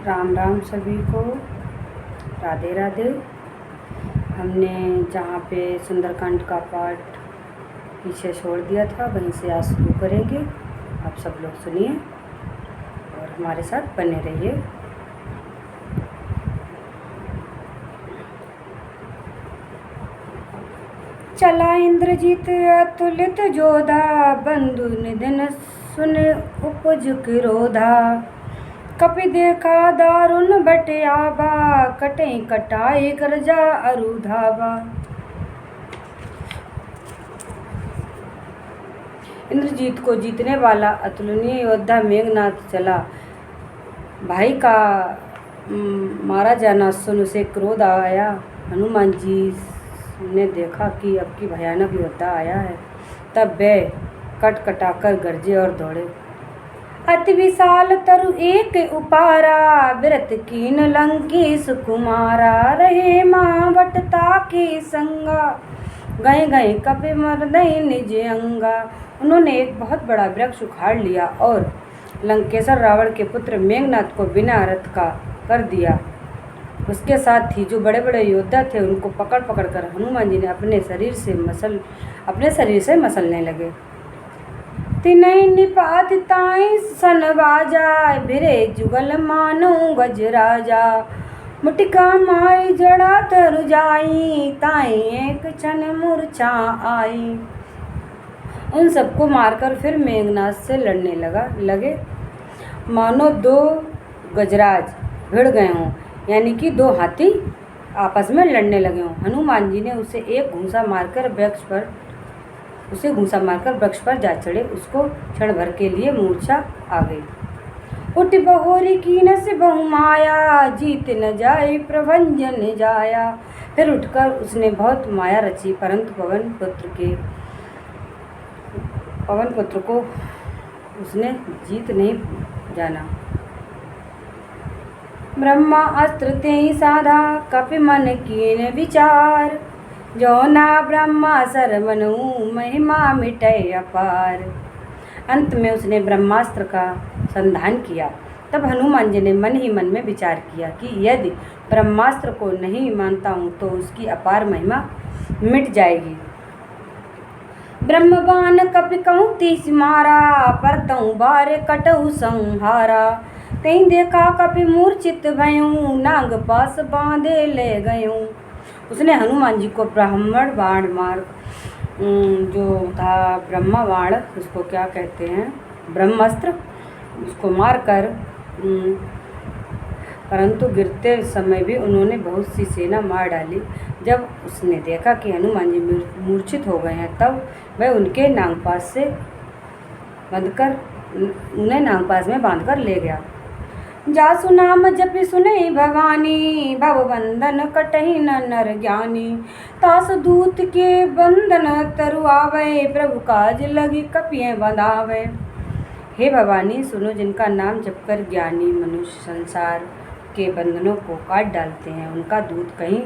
राम राम सभी को, राधे राधे। हमने जहाँ पे सुंदरकांड का पाठ पीछे छोड़ दिया था वहीं से आज शुरू करेंगे। आप सब लोग सुनिए और हमारे साथ बने रहिए। चला इंद्रजीत अतुलित जोधा, बंधु निधन सुन उपज क्रोधा। कपि देखा दारुण बटियाबा, कटे कटाई करजा अरुधाबा। इंद्रजीत को जीतने वाला अतुलनीय योद्धा मेघनाथ चला। भाई का मारा जाना सुन उसे क्रोध आया। हनुमान जी ने देखा कि अब की भयानक योद्धा आया है, तब वे कट कटाकर गरजे और दौड़े। अति विशाल तरु एक उपारा, विरत कीन लंकेश कुमारा। रहे महावटता की संगा, गए गए कपि मरदई निज अंगा। उन्होंने एक बहुत बड़ा वृक्ष उखाड़ लिया और लंकेश्वर रावण के पुत्र मेघनाथ को बिना रथ का कर दिया। उसके साथ ही जो बड़े बड़े योद्धा थे उनको पकड़ पकड़ कर हनुमान जी ने अपने शरीर से मसलने लगे। तिनहि निपात ताई सन बाजा, भिरे जुगल मानो गजराजा। मुटिका माई जड़ा तरु जाई, ताई एक क्षण मूर्छा आई। उन सबको मारकर फिर मेघनाथ से लड़ने लगे, मानो दो गजराज भिड़ गए हों, यानी कि दो हाथी आपस में लड़ने लगे हों। हनुमान जी ने उसे घूंसा मारकर वृक्ष पर जा चढ़े। उसको क्षण भर के लिए मूर्छा आ गई। उठ बहोरी कीन से बहुमाया, जीत न जाए प्रभंजन जाया। फिर उठकर उसने बहुत माया रची, परंतु पवन पुत्र को उसने जीत नहीं जाना। ब्रह्मा अस्त्र तेहि साधा, कपि मन कीन विचार। जो ना ब्रह्मा सरवनु, महिमा मिटै अपार। अंत में उसने ब्रह्मास्त्र का संधान किया। तब हनुमान जी ने मन ही मन में विचार किया कि यदि ब्रह्मास्त्र को नहीं मानता हूँ तो उसकी अपार महिमा मिट जाएगी। ब्रह्मबाण कपि कहूँ तीस मारा, परतहु बारे कटहु संहारा। तहीं देखा कपि मूर्छित भयूं, नाग पास बांधे ले गयूं। उसने हनुमान जी को ब्राह्मण बाण मार जो था ब्रह्मा बाण, उसको क्या कहते हैं, ब्रह्मास्त्र, उसको मारकर परंतु गिरते समय भी उन्होंने बहुत सी सेना मार डाली। जब उसने देखा कि हनुमान जी मूर्छित हो गए हैं, तब वह उन्हें नागपाश में बांधकर ले गया। जासु नाम जपि सुनहि भवानी, भव बंधन कटहि न नर ज्ञानी। तास दूत के बंधन तरु आवे, प्रभु काज लगी कपिय बंधावे। हे भवानी, सुनो, जिनका नाम जपकर ज्ञानी मनुष्य संसार के बंधनों को काट डालते हैं, उनका दूत कहीं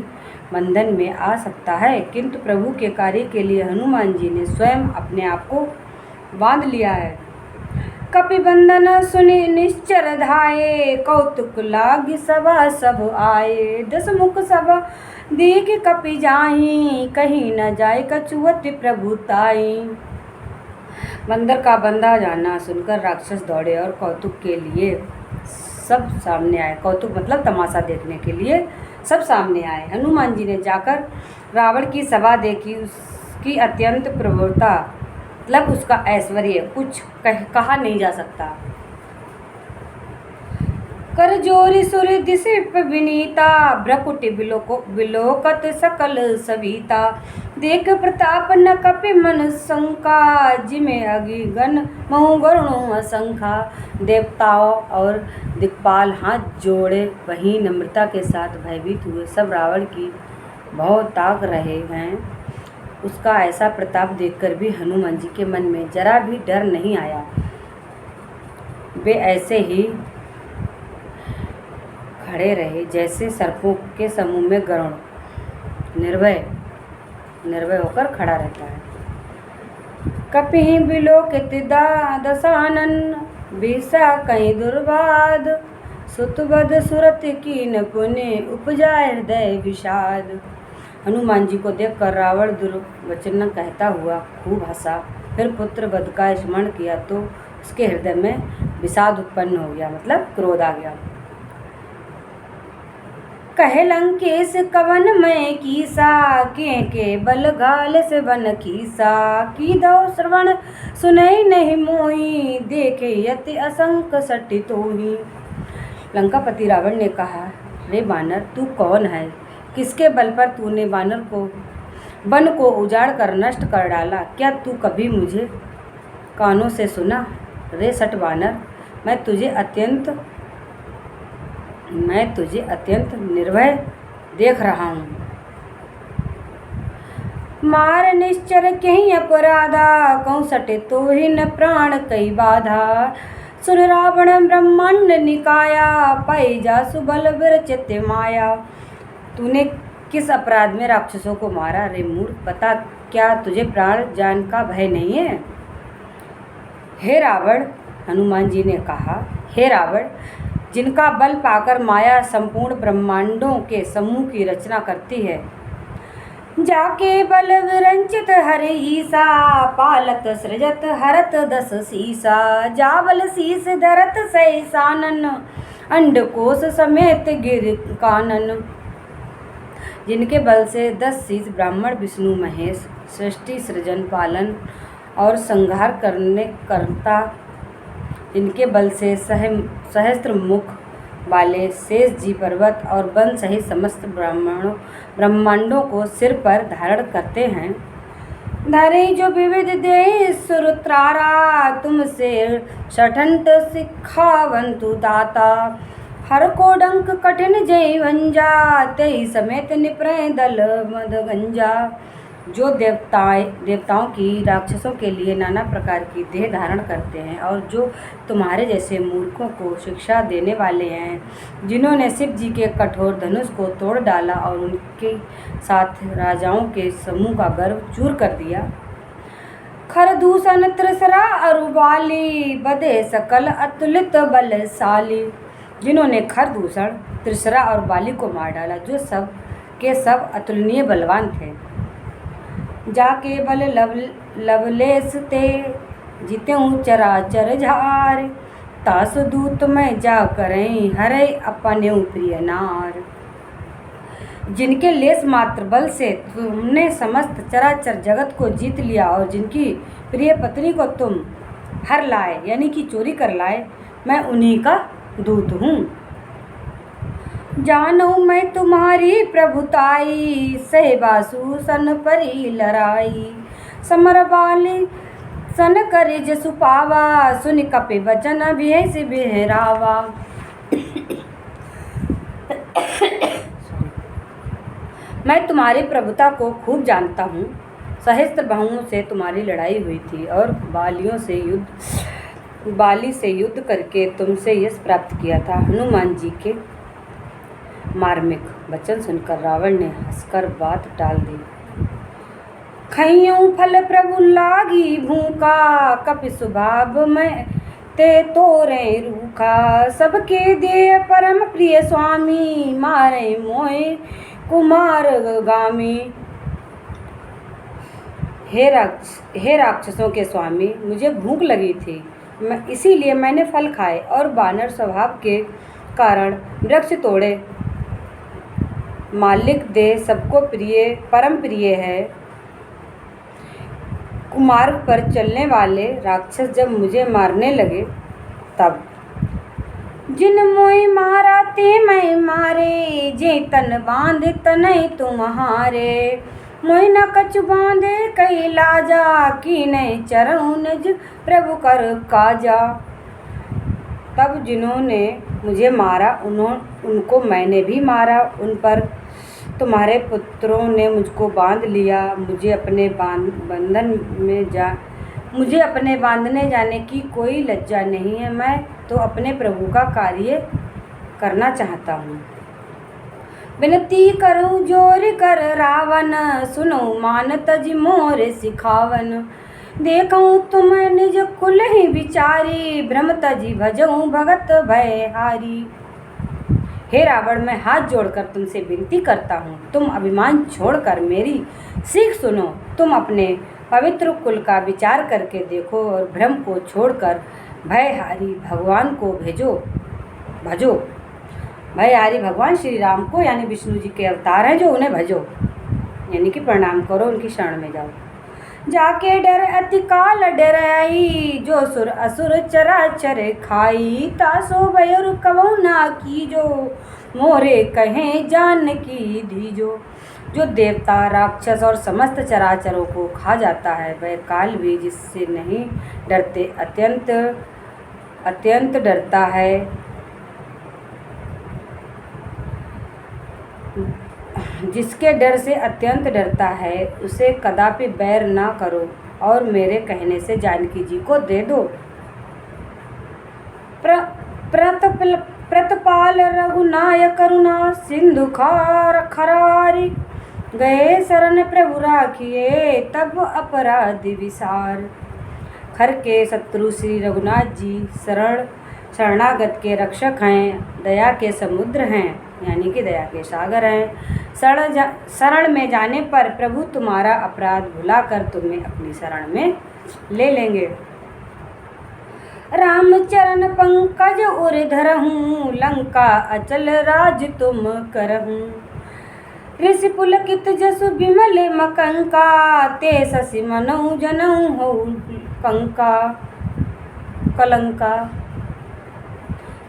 बंधन में आ सकता है, किंतु प्रभु के कार्य के लिए हनुमान जी ने स्वयं अपने आप को बांध लिया है। कपि बंधन सुनि निश्चर धाये, कौतुक लागी सभा सब आए। दस मुख सभा देख कपि जाहि, कहीं न जाए कछुअति प्रभु ताई। बंदर का बंधा जाना सुनकर राक्षस दौड़े और कौतुक के लिए सब सामने आए। कौतुक मतलब तमाशा देखने के लिए सब सामने आए। हनुमान जी ने जाकर रावण की सभा देखी। उसकी अत्यंत प्रभुता मतलब उसका ऐश्वर्य कुछ कहा नहीं जा सकता। कर जोरी सुर दिसिप विनीता, भ्रकुटि बिलोकत सकल सविता। देख प्रताप न कपि मन शंका, जिमे अगि गण महु गरुणों असंखा। देवताओं और दिक्पाल हाथ जोड़े वहीं नम्रता के साथ भयभीत हुए। सब रावण की भौ ताक रहे हैं। उसका ऐसा प्रताप देखकर भी हनुमान जी के मन में जरा भी डर नहीं आया। वे ऐसे ही खड़े रहे जैसे सर्पों के समूह में गरुड़ निर्भय होकर खड़ा रहता है। कपिहि बिलोकित दशानन, बिसा कहीं दुर्वाद। सुतबद सुरत कीन पुण्य उपजाए हृदय विषाद। हनुमान जी को देखकर रावण दुर्वचन कहता हुआ खूब हंसा। फिर पुत्र वध का स्मरण किया तो उसके हृदय में विषाद उत्पन्न हो गया, मतलब क्रोध आ गया। कहे लंकेश कवन में कीसा, के बल घाल से बन कीसा। की दो श्रवण सुनई नहीं मोही, देखे यति असंक सटी तोही। लंकापति रावण ने कहा, रे बानर, तू कौन है? किसके बल पर तूने वन को उजाड़ कर नष्ट कर डाला? क्या तू कभी मुझे कानों से सुना? रे सट बानर, मैं तुझे अत्यंत निर्भय देख रहा हूँ। मार निश्चर कहीं अपराधा, कहूँ सटे तो ही न प्राण कई बाधा। सुन रावण ब्रह्मांड निकाया, पाई जा सुबल विरचित माया। तूने किस अपराध में राक्षसों को मारा? रे मूर्ख, बता, क्या तुझे प्राण जान का भय नहीं है? हे रावण, हनुमान जी ने कहा, हे रावण, जिनका बल पाकर माया संपूर्ण ब्रह्मांडों के समूह की रचना करती है, जाके बल विरंचित हरि ईसा, पालत सृजत हरत दस सीसा। जावल शीस धरत सैसानन, अंडकोश समेत गिर कानन। जिनके बल से 10 शीस ब्राह्मण विष्णु महेश सृष्टि सृजन पालन और संहार करता, जिनके बल से सहस्त्र मुख वाले शेष जी पर्वत और वन सहित समस्त ब्रह्मांडों को सिर पर धारण करते हैं। धरे जो विविध दे सुरत्रारा, तुमसे सठंट सिखावंतु दाता। हर को डंक कठिन जय वंजा, तेई समेत निप्रय दल मद गंजा। जो देवताओं की राक्षसों के लिए नाना प्रकार की देह धारण करते हैं और जो तुम्हारे जैसे मूर्खों को शिक्षा देने वाले हैं, जिन्होंने शिव जी के कठोर धनुष को तोड़ डाला और उनके साथ राजाओं के समूह का गर्व चूर कर दिया। खरदूषण त्रिसरा अरुबाली, बधे सकल अतुलित बलशाली। जिन्होंने खरदूषण, त्रिसरा और बाली को मार डाला, जो सब के सब अतुलनीय बलवान थे। जाके बल लवलेस ते, जीते चराचर झार। तास दूत में जा करें, हरे अपने प्रिय नार। जिनके लेस मात्र बल से तुमने समस्त चराचर जगत को जीत लिया और जिनकी प्रिय पत्नी को तुम हर लाए, यानी कि चोरी कर लाए, मैं उन्हीं का दूत हूँ। जानू मैं तुम्हारी प्रभुताई, सहबासु सन परी लड़ाई। समर बाली सन करे जसु पावा, सुन कपि वचन अभियस बिहरावा। मैं तुम्हारी प्रभुता को खूब जानता हूँ। सहस्त्र बाहुओं से तुम्हारी लड़ाई हुई थी और बाली से युद्ध करके तुमसे यश प्राप्त किया था। हनुमान जी के मार्मिक वचन सुनकर रावण ने हंसकर बात टाल दी। खइयों फल प्रभु लागी भूखा, कपि स्वभाव में ते तोरे रूखा। सबके दे परम प्रिय स्वामी, मारे मोहे कुमार गामी। हे राक्षसों के स्वामी, मुझे भूख लगी थी, इसीलिए मैंने फल खाए और बानर स्वभाव के कारण वृक्ष तोड़े। मालिक दे सबको परम प्रिय है। कुमार्ग पर चलने वाले राक्षस जब मुझे मारने लगे, तब जिन मोई मारा ते मैं मारे, जे तन बांध तनय तुम्हारे। मोई न कछु बांधे कई लाजा, की नहीं चरऊ निज प्रभु कर काजा। तब जिन्होंने मुझे मारा उनको मैंने भी मारा। उन पर तुम्हारे पुत्रों ने मुझको बांध लिया। मुझे अपने बांधने जाने की कोई लज्जा नहीं है। मैं तो अपने प्रभु का कार्य करना चाहता हूँ। विनती करूँ जोर कर रावण, सुनो मान तज मोर सिखावन। देखूँ तुम निज कुल ही विचारी, भ्रम तजी भजऊँ भगत भय हारी। हे रावण, मैं हाथ जोड़कर तुमसे विनती करता हूँ, तुम अभिमान छोड़कर मेरी सीख सुनो। तुम अपने पवित्र कुल का विचार करके देखो और भ्रम को छोड़कर भयहारी भगवान को भजो। भयहारी भगवान श्री राम को, यानी विष्णु जी के अवतार हैं जो, उन्हें भजो, यानी कि प्रणाम करो, उनकी शरण में जाओ। जाके डर अति काल डराई, जो सुर असुर चराचर खाई। तासो भयर कबहु ना कीजो, मोरे कहें जानकी दीजो। जो देवता, राक्षस और समस्त चराचरों को खा जाता है, वह काल भी जिससे नहीं डरते अत्यंत डरता है। जिसके डर से अत्यंत डरता है, उसे कदापि बैर ना करो और मेरे कहने से जानकी जी को दे दो। प्रतपाल रघुनायक करुणा सिंधु खरारी, गए शरण प्रभु राखिए तब अपराधी विसार। खर के शत्रु श्री रघुनाथ जी शरणागत के रक्षक हैं, दया के समुद्र हैं, यानी कि दया के सागर हैं। शरण में जाने पर प्रभु तुम्हारा अपराध भुलाकर तुम्हें अपनी शरण में ले लेंगे। रामचरण पंकज उर धरहूँ, लंका अचल राज तुम करहूँ। ऋषि पुलकित जसु विमल मकंका, ते शशि मनहु जनहु हो कलंका।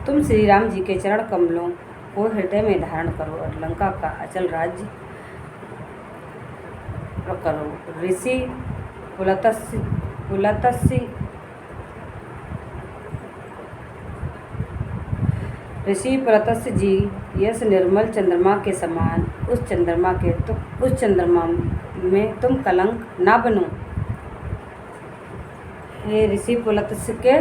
तुम श्री राम जी के चरण कमलों को हृदय में धारण करो और लंका का अचल राज्य करो। ऋषि पुलत्स्य जी यस निर्मल चंद्रमा के समान, उस चंद्रमा में तुम कलंक ना बनो। हे ऋषि पुलत्स्य के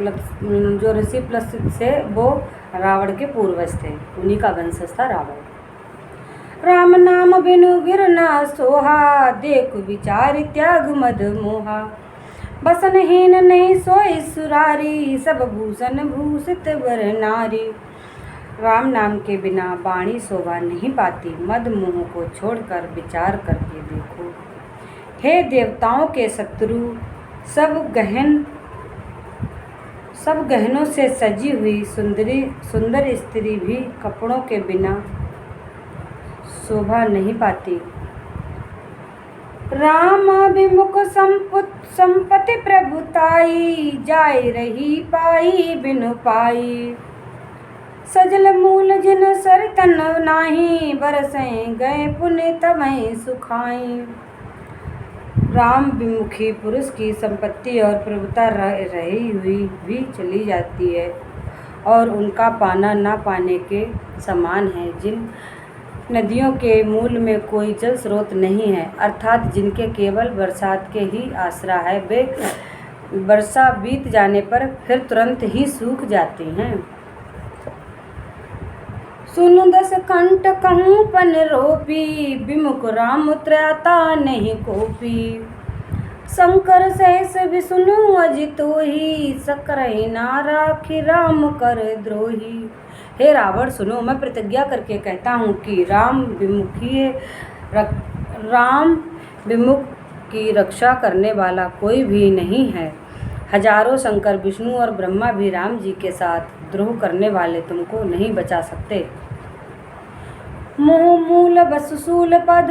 जो ऋषि प्लस से वो रावण के पूर्वज थे, उन्हीं का वंशज था रावण। राम नाम बिनु गिर ना सोहा, देख विचार त्याग मद मोहा। बसनहीन नहीं सोई सुरारी, सब भूषण भूषित वर नारी। राम नाम के बिना वाणी शोभा नहीं पाती, मद मोह को छोड़कर विचार करके देखो। हे देवताओं के शत्रु, सब गहनों से सजी हुई सुंदर स्त्री भी कपड़ों के बिना शोभा नहीं पाती। राम विमुख संपत्ति प्रभुताई, जाय रही पाई बिनु पाई। सजल मूल जिन सर तन नाही, बरसें गए पुण्य तबहि सुखाई। राम विमुखी पुरुष की संपत्ति और प्रभुता रही हुई भी चली जाती है और उनका पाना ना पाने के समान है। जिन नदियों के मूल में कोई जल स्रोत नहीं है, अर्थात जिनके केवल बरसात के ही आसरा है, वे वर्षा बीत जाने पर फिर तुरंत ही सूख जाती हैं। सुनु दस कंठ कहूँ पन रोपी, विमुख राम त्रयाता नहीं कोपी। शंकर सहस विष्णु अजितो ही, सकरहि ना राखी राम कर द्रोही। हे रावण सुनो, मैं प्रतिज्ञा करके कहता हूँ कि राम विमुख की रक्षा करने वाला कोई भी नहीं है। हजारों शंकर, विष्णु और ब्रह्मा भी राम जी के साथ द्रोह करने वाले तुमको नहीं बचा सकते। मोह मूल बससूल पद,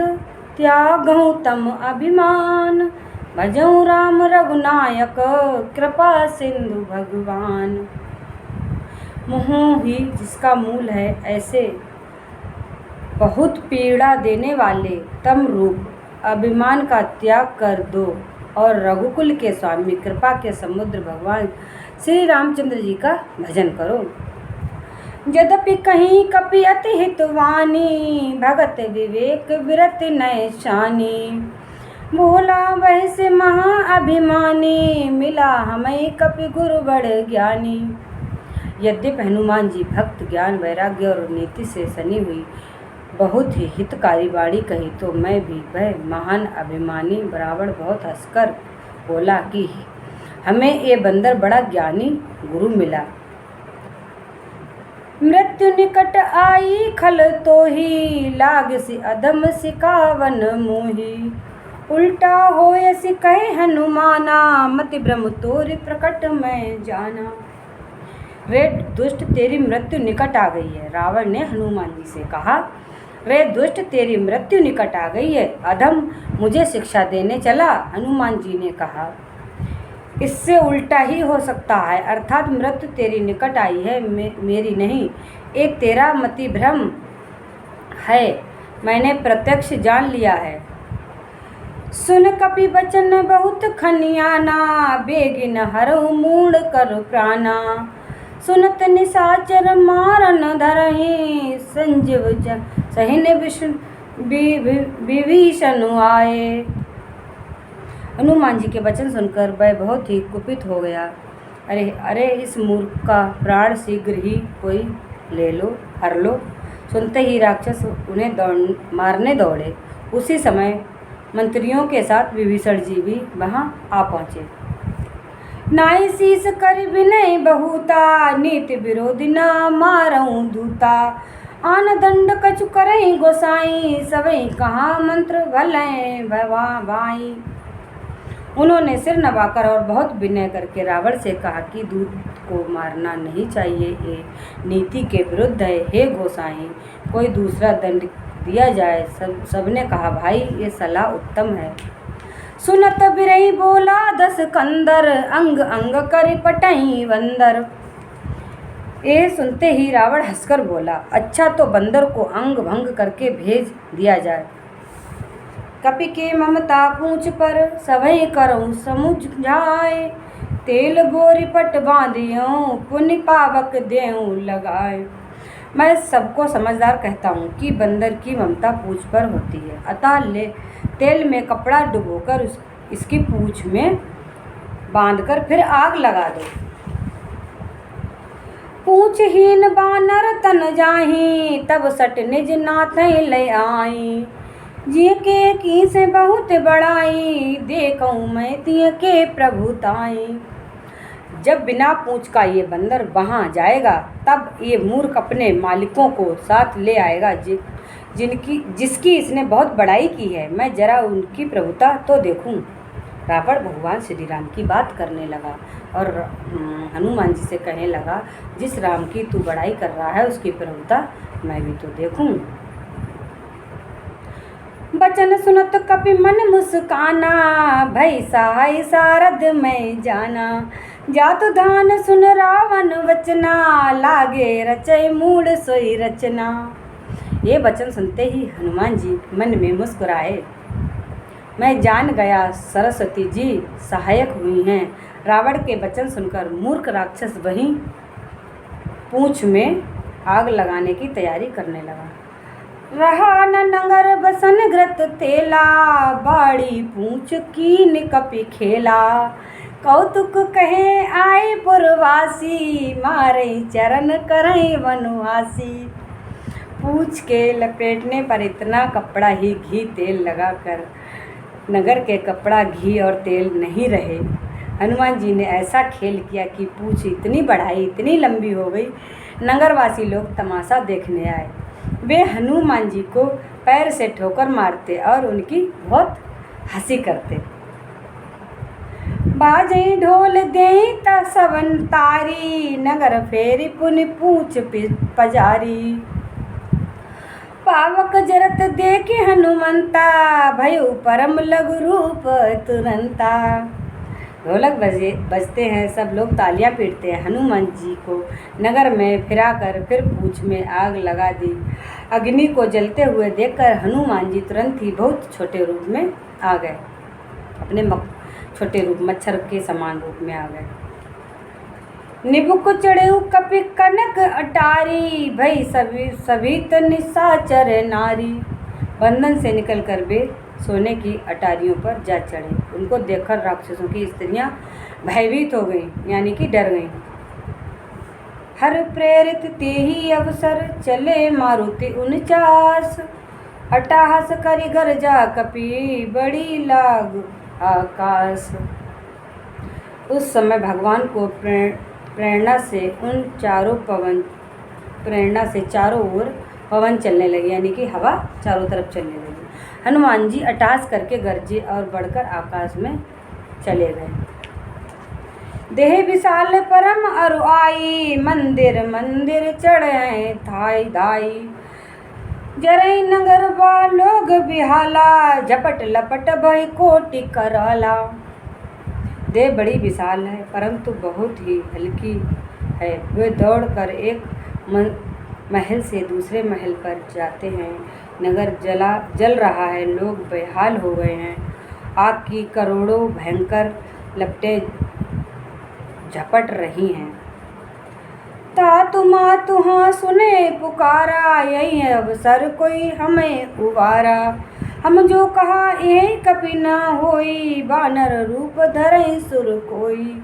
त्यागहु तम अभिमान। भजऊँ राम रघुनायक, कृपा सिंधु भगवान। मोह ही जिसका मूल है, ऐसे बहुत पीड़ा देने वाले तम रूप अभिमान का त्याग कर दो और रघुकुल के स्वामी, कृपा के समुद्र भगवान श्री रामचंद्र जी का भजन करो। यद्यपि कहीं कपि अति हितवानी, भगत विवेक विरत नय शानी। भोला वह से महा अभिमानी, मिला हमें कपि गुरु बड़ ज्ञानी। यद्यपि हनुमान जी भक्त, ज्ञान, वैराग्य और नीति से सनी हुई बहुत ही हितकारी वाणी कही, तो मैं भी वह महान अभिमानी रावण बहुत हंसकर बोला कि हमें ये बंदर बड़ा ज्ञानी गुरु मिला। मृत्यु निकट आई खल तो ही, लाग सी अधम सिकावन मोही। उल्टा होय सि कहे हनुमाना, मति भ्रम तोरि प्रकट मैं जाना। रे दुष्ट, तेरी मृत्यु निकट आ गई है। रावण ने हनुमान जी से कहा, रे दुष्ट, तेरी मृत्यु निकट आ गई है। अधम, मुझे शिक्षा देने चला। हनुमान जी ने कहा, इससे उल्टा ही हो सकता है, अर्थात मृत्यु तेरी निकट आई है, मेरी नहीं। एक तेरा मति भ्रम है, मैंने प्रत्यक्ष जान लिया है। सुन कपि बचन बहुत खनियाना, बेगिन हरहु मूढ़ कर प्राणा। सुनत निशाचर मारन धरहि, संजीव सहिन विभीषण आए। हनुमान जी के वचन सुनकर वह बहुत ही कुपित हो गया। अरे अरे, इस मूर्ख का प्राण शीघ्र ही कोई ले लो, हर लो। सुनते ही राक्षस उन्हें मारने दौड़े। उसी समय मंत्रियों के साथ विभीषण जी भी वहां आ पहुंचे। नाई शीस कर विनय बहुता, नीति विरोधी ना मारऊं दूता। आन दंड कछु करई गोसाई, सवई कहाँ मंत्र भलें भाई। उन्होंने सिर नवाकर और बहुत विनय करके रावण से कहा कि दूत को मारना नहीं चाहिए, ये नीति के विरुद्ध है। हे गोसाई, कोई दूसरा दंड दिया जाए। सबने कहा, भाई ये सलाह उत्तम है। सुनत बिरही बोला दस कंदर, अंग अंग कर पटई बंदर। ये सुनते ही रावण हंसकर बोला, अच्छा तो बंदर को अंग भंग करके भेज दिया जाए। कपि के ममता पूछ पर, सभई करऊं समुझाए। तेल बोरी पट बांधियों, पुण्य पावक देऊं लगाए। मैं सबको समझदार कहता हूँ कि बंदर की ममता पूछ पर होती है, अतः तेल में कपड़ा डुबोकर इसकी पूछ में बांधकर फिर आग लगा दो। पूछहीन बानर तन जाही, तब सट निज नाथ ले आई। जिय के की से बहुत बड़ाई, देखूं मैं तिय के प्रभुताई। जब बिना पूछ का ये बंदर वहाँ जाएगा, तब ये मूर्ख अपने मालिकों को साथ ले आएगा जिसकी इसने बहुत बड़ाई की है। मैं जरा उनकी प्रभुता तो देखूं। रावण भगवान श्री राम की बात करने लगा और हनुमान जी से कहने लगा, जिस राम की तू बड़ाई कर रहा है उसकी प्रभुता मैं भी तो देखूं। बचन सुनत कपि मन मुस्काना, भई सहाय सारद में जाना। जात धान सुन रावण वचना, लागे रचय मूढ़ सोई रचना। ये वचन सुनते ही हनुमान जी मन में मुस्कुराए। मैं जान गया सरस्वती जी सहायक हुई हैं। रावण के वचन सुनकर मूर्ख राक्षस वहीं पूंछ में आग लगाने की तैयारी करने लगा। रहा न नगर बसन घृत तेला, बाड़ी पूंछ कीन कपि खेला। कौतुक कहे आए पुरवासी, मारे चरण करई वनवासी। पूंछ के लपेटने पर इतना कपड़ा ही घी तेल लगाकर नगर के कपड़ा घी और तेल नहीं रहे। हनुमान जी ने ऐसा खेल किया कि पूंछ इतनी बढ़ाई, इतनी लंबी हो गई, नगरवासी लोग तमाशा देखने आए। वे हनुमान जी को पैर से ठोकर मारते और उनकी बहुत हंसी करते। बाजई ढोल देई ता सवन तारी, नगर फेरी पुनि पूछ पजारी। पावक जरत देखे हनुमंता, भयउ परम लघु रूप तुरंता। ढोलक बजते हैं, सब लोग तालियां पीटते हैं। हनुमान जी को नगर में फिराकर फिर पूंछ में आग लगा दी। अग्नि को जलते हुए देखकर हनुमान जी तुरंत ही बहुत छोटे रूप में आ गए, अपने छोटे रूप मच्छर के समान रूप में आ गए। निबुक चढ़ेऊ कपि कनक अटारी, भई सभी निशाचर नारी। बंधन से निकलकर वे सोने की अटारियों पर जा चढ़े। उनको देखकर राक्षसों की स्त्रियां भयभीत हो गईं, यानी कि डर गईं। हर प्रेरित ते ही अवसर, चले मारुति 49। अट्टहास करि गर्जा कपि, बड़ी लाग आकाश। उस समय भगवान को प्रेरणा से चारों ओर पवन चलने लगे, यानी कि हवा चारों तरफ चलने लगी। हनुमान जी अटास करके गरजे और बढ़कर आकाश में चले गए। देह विशाल परम अरु आई, मंदिर मंदिर चढ़े थाई दाई। जरई नगर लोग बिहाला, झपट लपट भई कोटि कराला। देह बड़ी विशाल है परंतु बहुत ही हल्की है। वे दौड़कर एक महल से दूसरे महल पर जाते हैं। नगर जल रहा है, लोग बेहाल हो गए हैं। आग की करोड़ों भयंकर लपटें झपट रही हैं। तातु मातु हाँ सुने पुकारा, यही अवसर कोई हमें उबारा। हम जो कहा यही कपि न होई, बानर रूप धरई सुर कोई।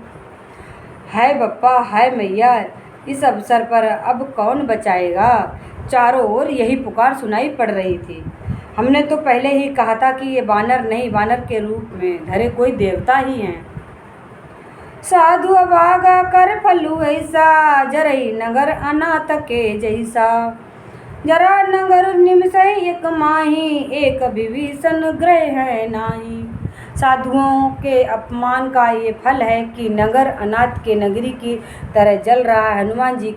हाय बप्पा हाय मैया, इस अवसर पर अब कौन बचाएगा। चारों ओर यही पुकार सुनाई पड़ रही थी। हमने तो पहले ही कहा था कि ये बानर नहीं, बानर के रूप में धरे कोई देवता ही हैं। साधु अभागा कर फलु ऐसा, जरई नगर अनाथ के जैसा। जरा नगर निमसै एक माही, एक विभीषण ग्रह है नाही। साधुओं के अपमान का ये फल है कि नगर अनाथ के नगरी की तरह जल रहा है। हनुमान जी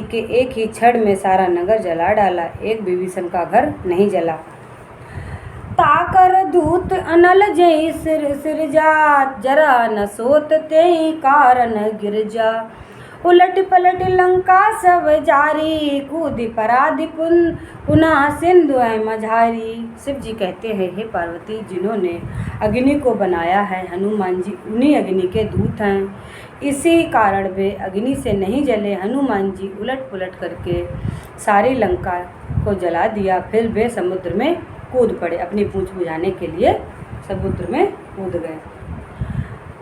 के एक ही क्षण में सारा नगर जला डाला, एक विभीषण का घर नहीं जला। ताकर दूत अनल जय सिर जात, जरा न सोत ते कारण गिर जा। उलट पलट लंका सब जारी, कूद पराधि पुनः सिंधु मझारी। शिव जी कहते हैं, हे पार्वती, जिन्होंने अग्नि को बनाया है, हनुमान जी उन्हीं अग्नि के दूत हैं। इसी कारण वे अग्नि से नहीं जले। हनुमान जी उलट पुलट करके सारी लंका को जला दिया। फिर वे समुद्र में कूद पड़े, अपनी पूंछ बुझाने के लिए समुद्र में कूद गए।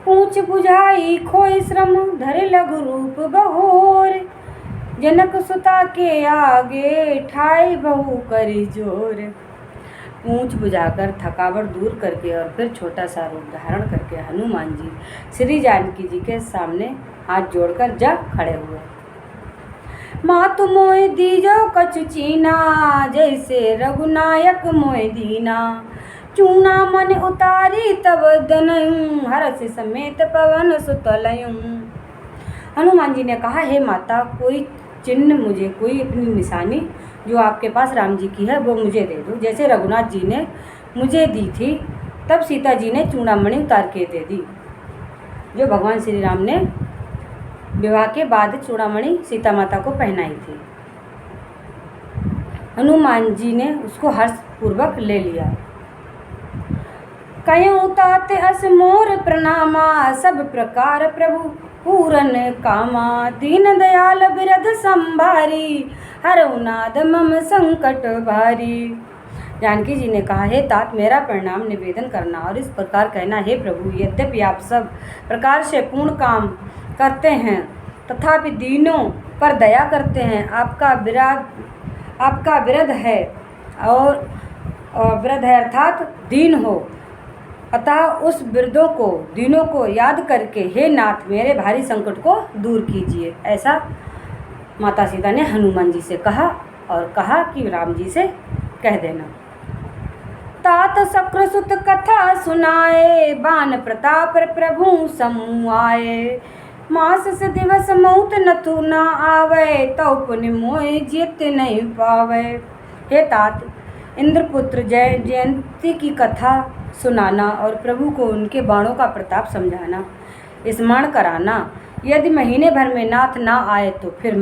पूंछ बुझाई खोई श्रम, धरे लघु रूप बहोर। जनक सुता के आगे, ठाई बहु करी जोर। पूंछ बुझाकर थकावट दूर करके और फिर छोटा सा रूप धारण करके हनुमान जी श्री जानकी जी के सामने हाथ जोड़कर जा खड़े हुए। मातु मोह दीजो कछु चीना, जैसे रघुनायक मोह दीना। चूना मन उतारी तब दनयूं, हरष समेत पवन सुत लयूं। हनुमान जी ने कहा, हे माता, कोई चिन्ह मुझे, कोई अपनी निशानी जो आपके पास राम जी की है वो मुझे दे दो। जैसे रघुनाथ जी ने मुझे दी थी, तब सीता जी ने चूड़ामणि उतार के दे दी, जो भगवान श्री राम ने विवाह के बाद चूड़ामणि सीता माता को पहनाई थी। हनुमान जी ने उसको हर्षपूर्वक ले लिया। कयूं तात अस मोर प्रणामा, सब प्रकार प्रभु पूरन कामा। दीन दयाल बिरध संभारी, हरऊ नाद मम संकट भारी। जानकी जी ने कहा, हे तात, मेरा प्रणाम निवेदन करना और इस प्रकार कहना, हे प्रभु, यद्यपि आप सब प्रकार से पूर्ण काम करते हैं तथापि दीनों पर दया करते हैं। आपका विरध है और विरध है अर्थात दीन हो, अतः उस दीनों को याद करके हे नाथ, मेरे भारी संकट को दूर कीजिए। ऐसा माता सीता ने हनुमान जी से कहा और कहा कि राम जी से कह देना। तात शक्रसुत कथा सुनाए, बान प्रताप प्रभु समूह आए। मास से दिवस मऊत नथु न आवे, तौ पुनि मोहि जित नहीं पावे। हे तात, इंद्रपुत्र जयंती की कथा सुनाना और प्रभु को उनके बाणों का प्रताप समझाना, स्मरण कराना। यदि महीने भर में नाथ ना आए तो फिर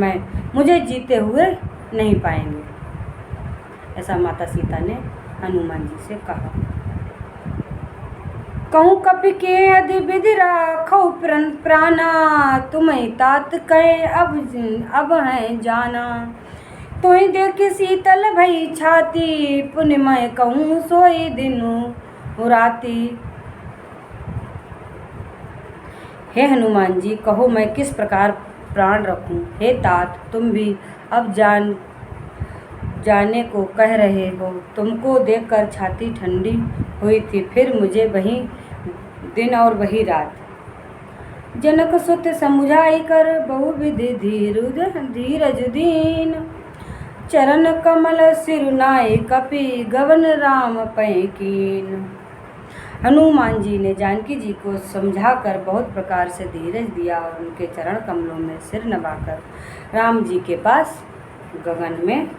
मुझे जीते हुए नहीं पाएंगे। ऐसा माता सीता ने हनुमान जी से कहा। कहूँ कपि के यदि विधि राखौ प्राणा, तुम्हें तात कहे अब है जाना। तोहि देख शीतल भई छाती, पुनि मैं कहूँ सोई दिनु राती। हे हनुमान जी, कहो मैं किस प्रकार प्राण रखूं। हे तात, तुम भी अब जाने को कह रहे हो। तुमको देखकर छाती ठंडी हुई थी, फिर मुझे दिन और वही रात। जनक सुत समुझाई कर बहुविधि धीरज दीन, चरण कमल सिरुनाए कपि गवन राम पै कीन। हनुमान जी ने जानकी जी को समझाकर बहुत प्रकार से धीरज दिया और उनके चरण कमलों में सिर नवाकर राम जी के पास गगन में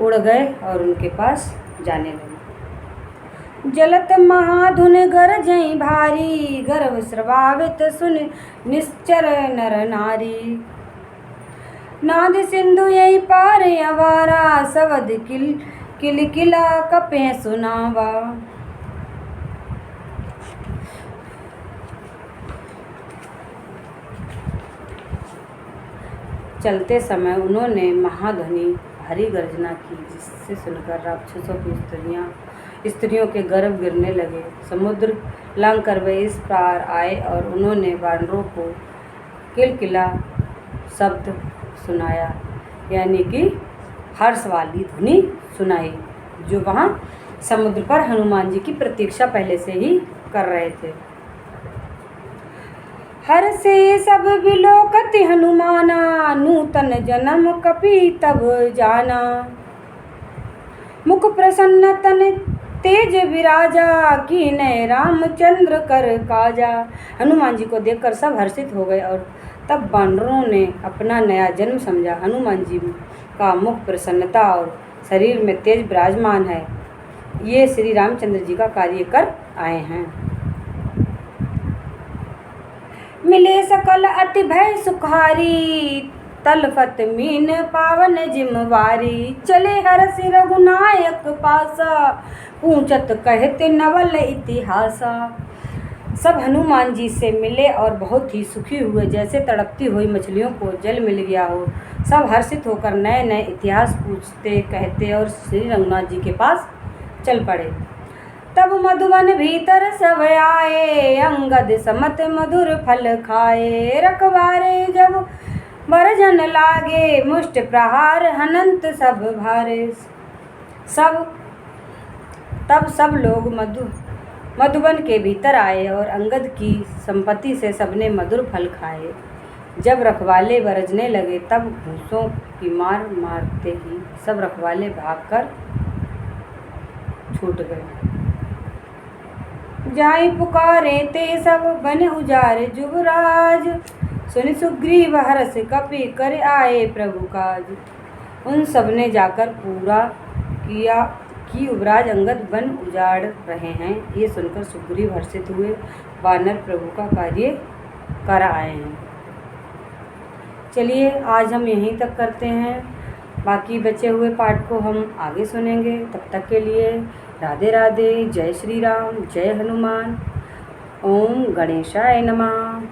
उड़ गए और उनके पास जाने लगे। जलत महाधुन गरजई भारी, गर्व स्रवावित सुन निश्चर नर नारी। नाद सिंधु यही पार अवारा, सवद किल किला कपे सुनावा। चलते समय उन्होंने महाध्वनि भारी गर्जना की, जिससे सुनकर राक्षसों की स्त्रियों के गर्भ गिरने लगे। समुद्र लांघ कर वे इस पार आए और उन्होंने वानरों को किलकिला शब्द सुनाया, यानी कि हर्ष वाली ध्वनि सुनाई, जो वहाँ समुद्र पर हनुमान जी की प्रतीक्षा पहले से ही कर रहे थे। हर से सब विलोकति हनुमाना, नूतन जन्म कपि तब जाना। मुख प्रसन्न तन तेज विराजा, कीनय रामचंद्र कर काजा। हनुमान जी को देखकर सब हर्षित हो गए और तब वानरों ने अपना नया जन्म समझा। हनुमान जी का मुख प्रसन्नता और शरीर में तेज विराजमान है, ये श्री रामचंद्र जी का कार्य कर आए हैं। मिले सकल अति भय सुखारी, तलफत मीन पावन जिमवारी। चले हरष रघुनायक पासा, पूछत कहते नवल इतिहासा। सब हनुमान जी से मिले और बहुत ही सुखी हुए, जैसे तड़पती हुई मछलियों को जल मिल गया हो। सब हर्षित होकर नए नए इतिहास पूछते कहते और श्री रघुनाथ जी के पास चल पड़े। तब मधुवन भीतर सब आए, अंगद समत मधुर फल खाए। रखवारे जब बरजन लागे, मुष्ट प्रहार हनंत सब भारे। तब सब लोग मधुवन के भीतर आए और अंगद की संपत्ति से सबने मधुर फल खाए। जब रखवाले बरजने लगे, तब घूंसों की मार मारते ही सब रखवाले भागकर छूट गए। जाई पुकारे ते सब बन उजारे जुबराज, सुनि सुग्रीव हरष कपि कर आए प्रभु काज। उन सब ने जाकर पूरा किया कि युवराज अंगद बन उजाड़ रहे हैं। ये सुनकर सुग्रीव हर्षित हुए, वानर प्रभु का कार्य कर आए हैं। चलिए आज हम यहीं तक करते हैं, बाकी बचे हुए पाठ को हम आगे सुनेंगे। तब तक के लिए राधे राधे। जय श्री राम, जय हनुमान। ओम गणेशाय नमः।